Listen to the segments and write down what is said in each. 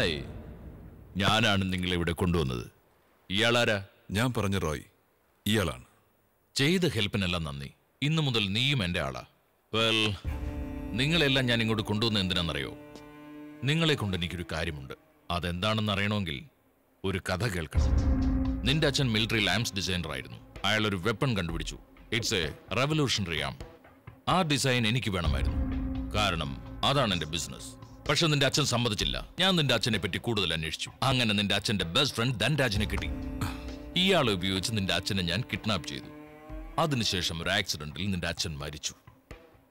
Hi, ഞാനാണ് നിങ്ങളെ ഇവിടെ കൊണ്ടുവന്നത്. ഇയാളാരാ? ഞാൻ പറഞ്ഞ റോയ്, ഇയാളാണ്. ചെയ്ത ഹെൽപ്പിനെല്ലാം നന്ദി. ഇന്നു മുതൽ നീയും എൻ്റെ ആളാ. വെൽ, നിങ്ങളെല്ലാം ഞാൻ ഇങ്ങോട്ട് കൊണ്ടുവന്ന എന്തിനാണെന്നറിയോ? നിങ്ങളെ കൊണ്ട് എനിക്കൊരു കാര്യമുണ്ട്. അതെന്താണെന്ന് അറിയണമെങ്കിൽ ഒരു കഥ കേൾക്കണം. നിന്റെ അച്ഛൻ മിലിറ്ററി ലാംപ്സ് ഡിസൈനർ ആയിരുന്നു. അയാൾ ഒരു വെപ്പൺ കണ്ടുപിടിച്ചു. ഇറ്റ്സ് എ റെവല്യൂഷണറി ആം. ആ ഡിസൈൻ എനിക്ക് വേണമായിരുന്നു, കാരണം അതാണ് എന്റെ ബിസിനസ്. പക്ഷെ നിന്റെ അച്ഛൻ സമ്മതിച്ചില്ല. ഞാൻ നിന്റെ അച്ഛനെ പറ്റി കൂടുതൽ അന്വേഷിച്ചു. അങ്ങനെ നിന്റെ അച്ഛന്റെ ബെസ്റ്റ് ഫ്രണ്ട് ധൻരാജിനെ കിട്ടി. ഇയാളെ ഉപയോഗിച്ച് നിന്റെ അച്ഛനെ ഞാൻ കിഡ്നാപ്പ് ചെയ്തു. അതിനുശേഷം ഒരു ആക്സിഡന്റിൽ നിന്റെ അച്ഛൻ മരിച്ചു.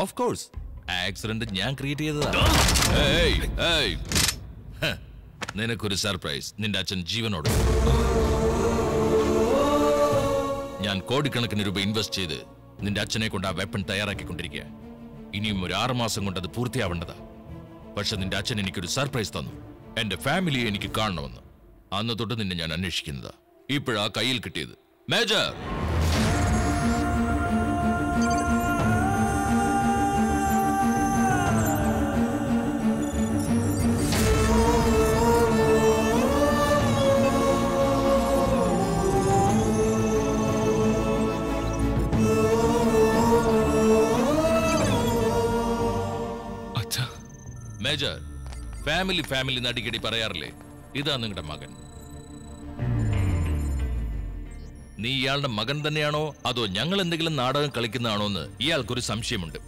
ഓഫ് കോഴ്സ്, ആക്സിഡന്റ് ഞാൻ ക്രിയേറ്റ് ചെയ്തതാണ്. നിനക്കൊരു സർപ്രൈസ്. നിന്റെ അച്ഛൻ ജീവനോട്. ഞാൻ കോടിക്കണക്കിന് രൂപ ഇൻവെസ്റ്റ് ചെയ്ത് നിന്റെ അച്ഛനെ കൊണ്ട് ആ വെപ്പൺ തയ്യാറാക്കിക്കൊണ്ടിരിക്കുക. ഇനിയും ഒരു 6 മാസം കൊണ്ട് അത് പൂർത്തിയാവേണ്ടതാ. പക്ഷെ നിന്റെ അച്ഛൻ എനിക്കൊരു സർപ്രൈസ് തന്നു. എന്റെ ഫാമിലിയെ എനിക്ക് കാണണമെന്ന്. അന്ന് തൊട്ട് നിന്നെ ഞാൻ അന്വേഷിക്കുന്നതാ. ഇപ്പോഴാ കയ്യിൽ കിട്ടിയത്. മേജർ, മേജർ, ഫാമിലി നടിക്കടി പറയാറില്ലേ, ഇതാ നിങ്ങളുടെ മകൻ. നീ ഇയാളുടെ മകൻ തന്നെയാണോ അതോ ഞങ്ങൾ എന്തെങ്കിലും നാടകം കളിക്കുന്നതാണോ എന്ന് ഇയാൾക്കൊരു സംശയമുണ്ട്.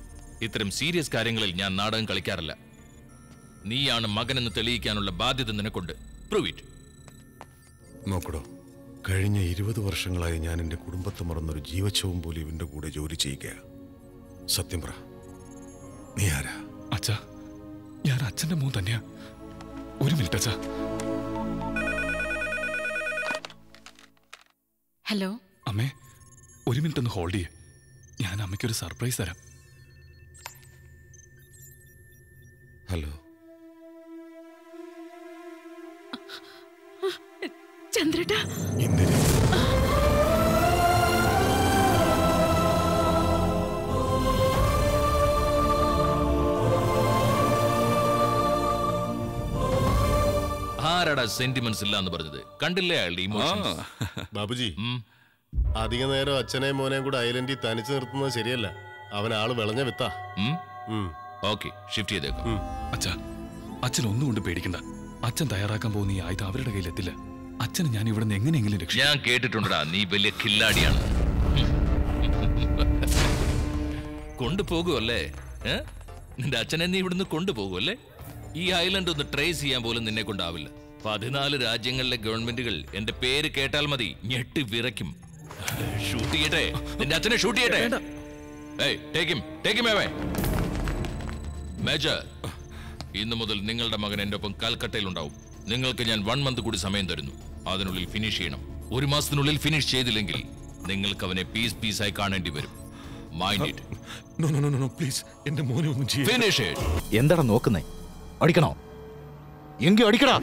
ഇത്തരം സീരിയസ് കാര്യങ്ങളിൽ ഞാൻ നാടകം കളിക്കാറില്ല. നീയാണ് മകനെന്ന് തെളിയിക്കാനുള്ള ബാധ്യത നിനക്കുണ്ട്. Prove it. നോക്കടോ, കഴിഞ്ഞ 20 വർഷങ്ങളായി ഞാൻ എന്റെ കുടുംബത്തെ മറന്നൊരു ജീവച്ഛവും പോലെ ഇവന്റെ കൂടെ ജോലി ചെയ്യുക. സത്യം പറ, നീ ആരാ? അച്ഛാ, ഞാൻ അച്ഛന്റെ മോൻ തന്നെയാ. ഒരു മിനിറ്റ് അച്ഛാ. ഹലോ അമ്മേ, ഒരു മിനിറ്റ് ഒന്ന് ഹോൾഡ് ചെയ്യേ. ഞാൻ അമ്മയ്ക്കൊരു സർപ്രൈസ് തരാം. ഹലോ ചന്ദ്രേട്ടാ. ആരാടാ സെന്റിമെന്റ്സ് ഇല്ല എന്ന് പറഞ്ഞത്? കണ്ടില്ലേ അയാളുടെ ഇമോഷൻസ്? ബാബുജി, അധിക നേരം അച്ഛനെയും മോനെയും കൂടെ ഐലൻഡിൽ തനിച്ചു നിർത്തുന്നത് ശരിയല്ല. അവൻ ആള് വിളഞ്ഞ വിത്താ. ഓക്കെ, ഷിഫ്റ്റ് ചെയ്തേക്കാം. അച്ഛാ, അച്ഛൻ ഒന്നുകൊണ്ട് പേടിക്കണ്ട. അച്ഛൻ തയ്യാറാക്കാൻ പോകുന്ന ഈ ആയുധം അവരുടെ കയ്യിലെത്തില്ല. അച്ഛനെ ഞാൻ ഇവിടെ നിന്ന് എങ്ങനെയെങ്കിലും രക്ഷിക്കും. ഞാൻ കേട്ടിട്ടുണ്ടാ നീ വലിയ കില്ലാടിയാണ്. കൊണ്ടുപോകുമല്ലേ? നിന്റെ അച്ഛനെ നീ ഇവിടുന്ന് കൊണ്ടുപോകുമല്ലേ? ഈ ഐലൻഡ് ഒന്ന് ട്രേസ് ചെയ്യാൻ പോലും നിന്നെ കൊണ്ടാവില്ല. 14 രാജ്യങ്ങളിലെ ഗവൺമെന്റുകൾ എന്റെ പേര് കേട്ടാൽ മതി ഞെട്ടി വിറയ്ക്കും. ഷൂട്ട് ചെയ്യട്ടെ? നിന്റെ അച്ഛനെ ഷൂട്ട് ചെയ്യട്ടെ? മേജർ, ഇന്നു മുതൽ നിങ്ങളുടെ മകൻ എന്റെ ഒപ്പം കൽക്കട്ടയിൽ ഉണ്ടാവും. നിങ്ങൾക്ക് ഞാൻ 1 മന്ത് കൂടി സമയം തരുന്നു. അതിനുള്ളിൽ ഫിനിഷ് ചെയ്യണം. 1 മാസത്തിനുള്ളിൽ ഫിനിഷ് ചെയ്തില്ലെങ്കിൽ നിങ്ങൾക്ക് അവനെ പീസായി കാണേണ്ടി വരും. Mind it. No no no no please, എന്റെ മോനെ ഒന്നും ചെയ്യരുത്. Finish it. എന്താടാ നോക്കുന്നേ? അടിക്കണോ? എങ്കിൽ അടിക്കടാ.